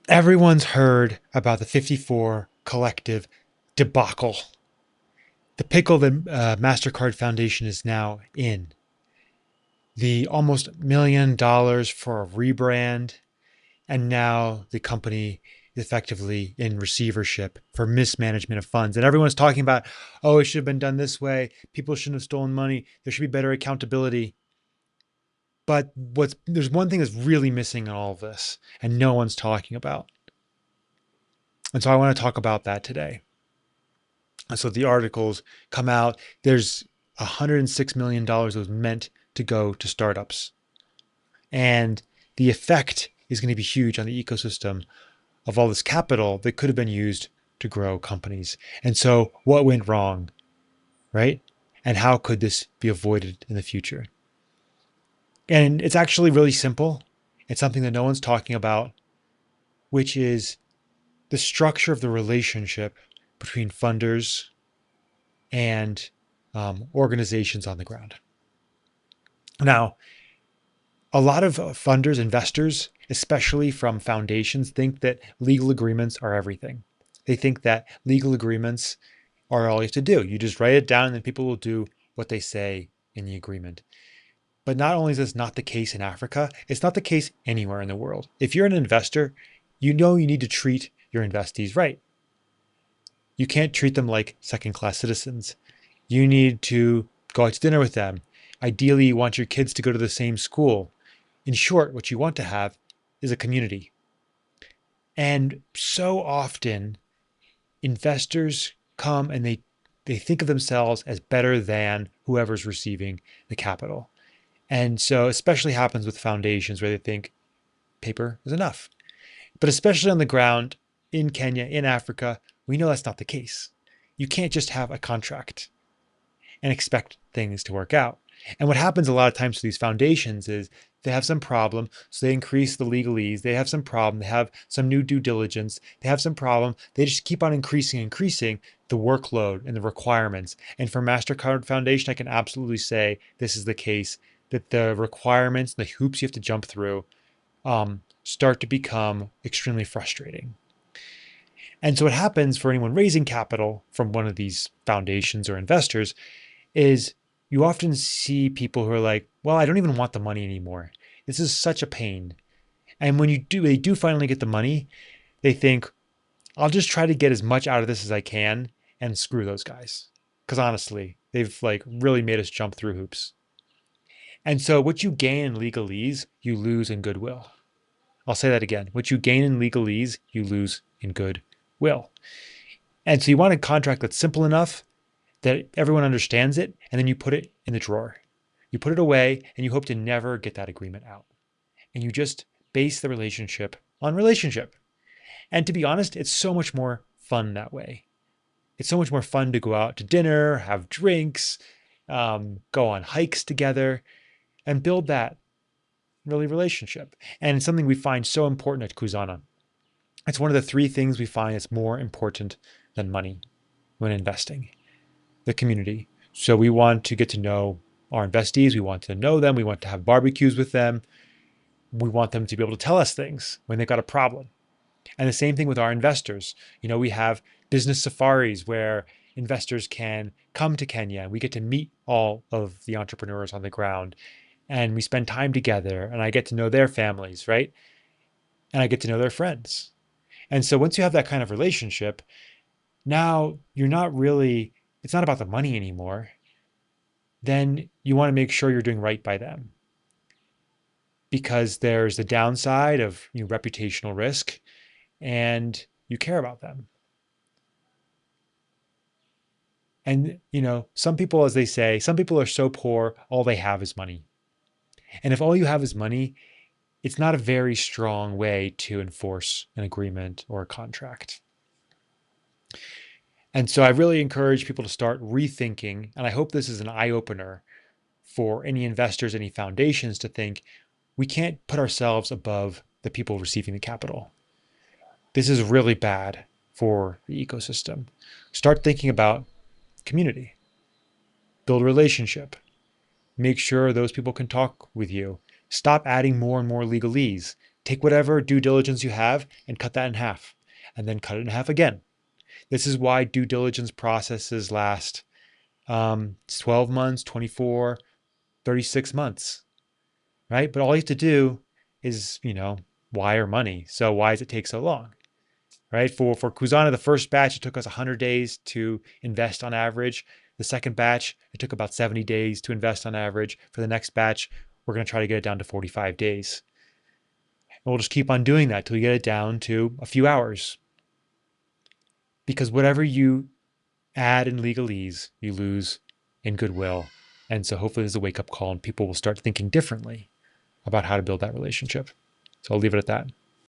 Everyone's heard about the 54 collective debacle, the pickle that MasterCard Foundation is now in, the almost $1 million for a rebrand, and now the company is effectively in receivership for mismanagement of funds. And everyone's talking about, oh, it should have been done this way. People shouldn't have stolen money. There should be better accountability. But there's one thing that's really missing in all of this, and no one's talking about. And so I want to talk about that today. And so the articles come out. There's $106 million that was meant to go to startups. And the effect is going to be huge on the ecosystem of all this capital that could have been used to grow companies. And so what went wrong, right? And how could this be avoided in the future? And it's actually really simple. It's something that no one's talking about, which is the structure of the relationship between funders and organizations on the ground. Now, a lot of funders, investors, especially from foundations, think that legal agreements are everything. They think that legal agreements are all you have to do. You just write it down and then people will do what they say in the agreement. But not only is this not the case in Africa, it's not the case anywhere in the world. If you're an investor, you know you need to treat your investees right. You can't treat them like second-class citizens. You need to go out to dinner with them. Ideally, you want your kids to go to the same school. In short, what you want to have is a community. And so often, investors come and they think of themselves as better than whoever's receiving the capital. And so especially happens with foundations where they think paper is enough. But especially on the ground in Kenya, in Africa, we know that's not the case. You can't just have a contract and expect things to work out. And what happens a lot of times to these foundations is they have some problem, so they increase the legalese. They have some problem, they have some new due diligence, they have some problem. They just keep on increasing the workload and the requirements. And for MasterCard Foundation, I can absolutely say this is the case, that the requirements, the hoops you have to jump through start to become extremely frustrating. And so what happens for anyone raising capital from one of these foundations or investors is you often see people who are like, well, I don't even want the money anymore. This is such a pain. And when they do finally get the money, they think, I'll just try to get as much out of this as I can and screw those guys. Because honestly, they've like really made us jump through hoops. And so what you gain in legalese, you lose in goodwill. I'll say that again. What you gain in legalese, you lose in goodwill. And so you want a contract that's simple enough that everyone understands it, and then you put it in the drawer. You put it away, and you hope to never get that agreement out. And you just base the relationship on relationship. And to be honest, it's so much more fun that way. It's so much more fun to go out to dinner, have drinks, go on hikes together, and build that really relationship. And it's something we find so important at Kuzana. It's one of the three things we find is more important than money when investing: the community. So we want to get to know our investees. We want to know them. We want to have barbecues with them. We want them to be able to tell us things when they've got a problem. And the same thing with our investors. We have business safaris where investors can come to Kenya. We get to meet all of the entrepreneurs on the ground and we spend time together and I get to know their families, right? And I get to know their friends. And so once you have that kind of relationship, now it's not about the money anymore. Then you want to make sure you're doing right by them because there's the downside of reputational risk and you care about them. And, some people, as they say, some people are so poor, all they have is money. And if all you have is money, it's not a very strong way to enforce an agreement or a contract. And so I really encourage people to start rethinking, and I hope this is an eye-opener for any investors, any foundations to think, we can't put ourselves above the people receiving the capital. This is really bad for the ecosystem. Start thinking about community, build a relationship, make sure those people can talk with you. Stop adding more and more legalese. take whatever due diligence you have and cut that in half, and then cut it in half again. This is why due diligence processes last 12 months, 24, 36 months, right? But all you have to do is, wire money. So why does it take so long? Right? For Kuzana, the first batch, it took us 100 days to invest on average. The second batch, it took about 70 days to invest on average. For the next batch, we're going to try to get it down to 45 days. And we'll just keep on doing that till we get it down to a few hours. Because whatever you add in legalese, you lose in goodwill. And so hopefully there's a wake-up call and people will start thinking differently about how to build that relationship. So I'll leave it at that.